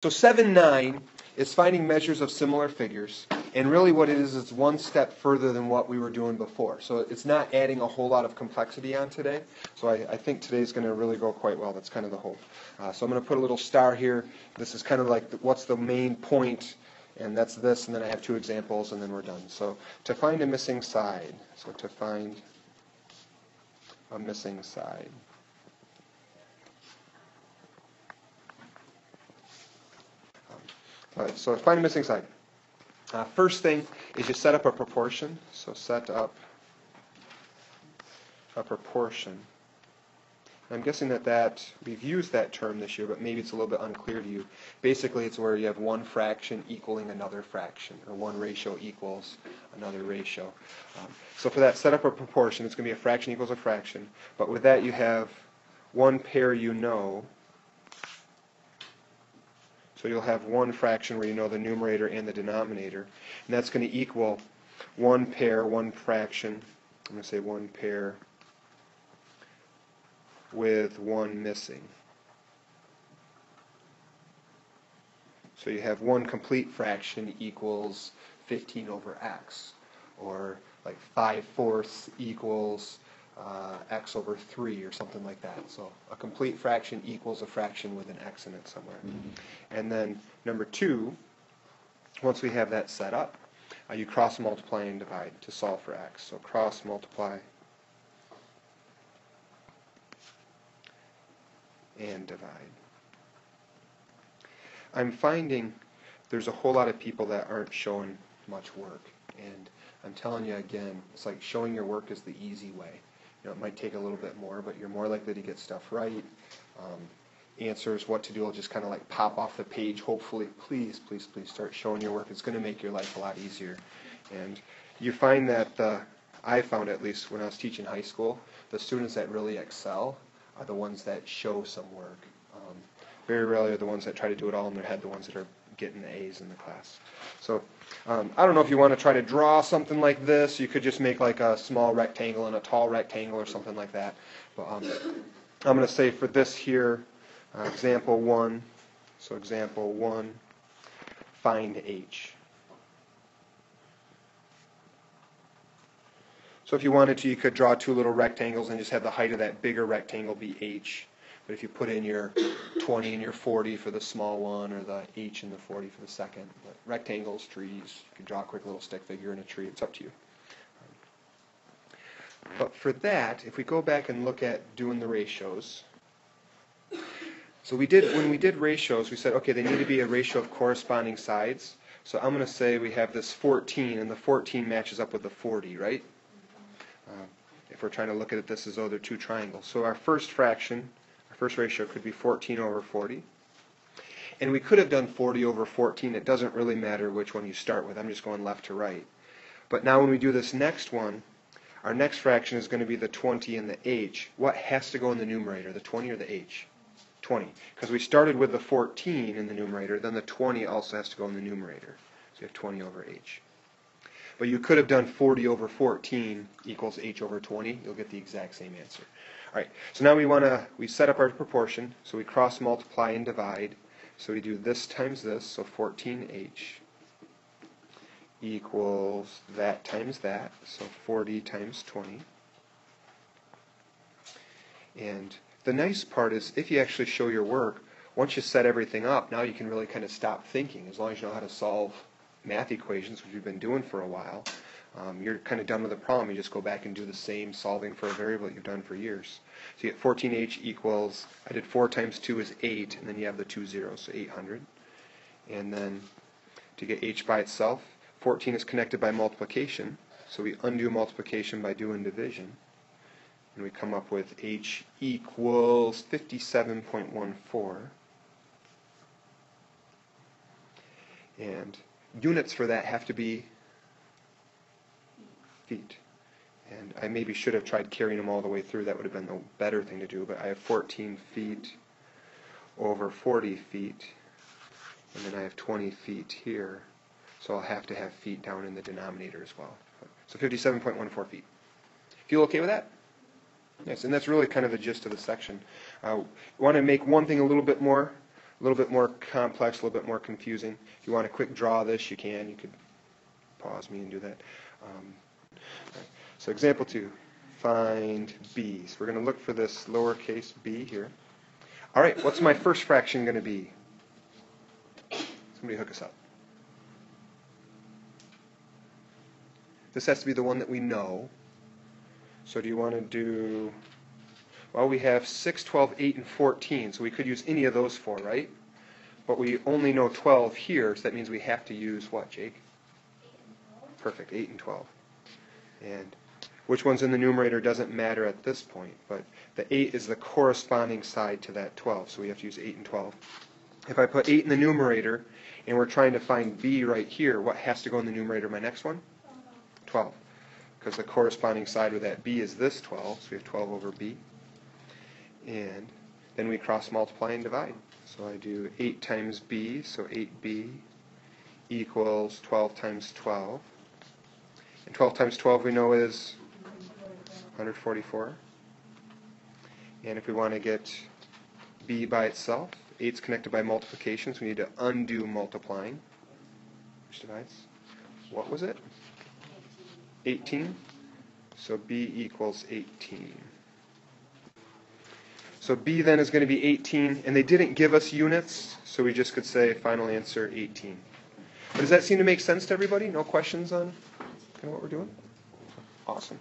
So 7-9 is finding measures of similar figures, and really what it is, it's one step further than what we were doing before. So it's not adding a whole lot of complexity on today. So I think today's going to really go quite well. That's kind of the hope. So I'm going to put a little star here. This is kind of like what's the main point, and that's this, and then I have two examples, and then we're done. So to find a missing side. So to find a missing side. All right, so find a missing side. First thing is you set up a proportion. So set up a proportion. I'm guessing that we've used that term this year, but maybe it's a little bit unclear to you. Basically, it's where you have one fraction equaling another fraction, or one ratio equals another ratio. So for that, set up a proportion. It's going to be a fraction equals a fraction. But with that, you have one pair you know. So you'll have one fraction where you know the numerator and the denominator. And that's going to equal one pair, one fraction. I'm going to say one pair with one missing. So you have one complete fraction equals 15 over x. Or like 5/4 equals x over 3 or something like that. So a complete fraction equals a fraction with an x in it somewhere. And then number 2, once we have that set up, you cross multiply and divide to solve for x. So cross multiply and divide. I'm finding there's a whole lot of people that aren't showing much work. And I'm telling you again, it's like showing your work is the easy way. You know, it might take a little bit more, but you're more likely to get stuff right. Answers, what to do, will just kind of like pop off the page. Hopefully, please, please, please start showing your work. It's going to make your life a lot easier. And you find that, I found at least when I was teaching high school, the students that really excel are the ones that show some work. Very rarely are the ones that try to do it all in their head, the ones that are getting the A's in the class. So I don't know if you want to try to draw something like this. You could just make like a small rectangle and a tall rectangle or something like that. But I'm going to say for this here, example 1. So example 1, find h. So if you wanted to, you could draw two little rectangles and just have the height of that bigger rectangle be h. But if you put in your 20 and your 40 for the small one, or the h and the 40 for the second. But rectangles, trees, you can draw a quick little stick figure in a tree. It's up to you. But for that, if we go back and look at doing the ratios, so when we did ratios, we said, okay, they need to be a ratio of corresponding sides. So I'm going to say we have this 14, and the 14 matches up with the 40, right? If we're trying to look at this as though they're two triangles. So our first fraction, our first ratio could be 14 over 40. And we could have done 40 over 14. It doesn't really matter which one you start with. I'm just going left to right. But now when we do this next one, our next fraction is going to be the 20 and the h. What has to go in the numerator, the 20 or the h? 20. Because we started with the 14 in the numerator, then the 20 also has to go in the numerator. So you have 20 over h. But you could have done 40 over 14 equals h over 20. You'll get the exact same answer. All right, so now we set up our proportion. So we cross multiply and divide. So we do this times this, so 14h equals that times that, so 40 times 20. And the nice part is if you actually show your work, once you set everything up, now you can really kind of stop thinking. As long as you know how to solve math equations, which you've been doing for a while, you're kind of done with the problem. You just go back and do the same solving for a variable that you've done for years. So you get 14h equals, I did 4 times 2 is 8, and then you have the 2 zeros, so 800. And then to get h by itself, 14 is connected by multiplication, so we undo multiplication by doing division. And we come up with h equals 57.14. And units for that have to be feet. And I maybe should have tried carrying them all the way through. That would have been the better thing to do. But I have 14 feet over 40 feet. And then I have 20 feet here. So I'll have to have feet down in the denominator as well. So 57.14 feet. Feel okay with that? Yes, and that's really kind of the gist of the section. We want to make one thing a little bit more A little bit more complex, a little bit more confusing. If you want to quick draw this, you can. You could pause me and do that. So example 2, find b. So we're going to look for this lowercase b here. All right, what's my first fraction going to be? Somebody hook us up. This has to be the one that we know. So do you want to do, well, we have 6, 12, 8, and 14, so we could use any of those 4, right? But we only know 12 here, so that means we have to use what, Jake? 8 and 12. Perfect, 8 and 12. And which one's in the numerator doesn't matter at this point, but the 8 is the corresponding side to that 12, so we have to use 8 and 12. If I put 8 in the numerator, and we're trying to find b right here, what has to go in the numerator, my next one? 12. Because the corresponding side with that b is this 12, so we have 12 over b. And then we cross multiply and divide. So I do 8 times b, so 8b equals 12 times 12. And 12 times 12 we know is 144. And if we want to get b by itself, 8's connected by multiplication, so we need to undo multiplying. Which divides? What was it? 18. So b equals 18. So b then is going to be 18, and they didn't give us units, so we just could say final answer 18. But does that seem to make sense to everybody? No questions on kind of what we're doing? Awesome.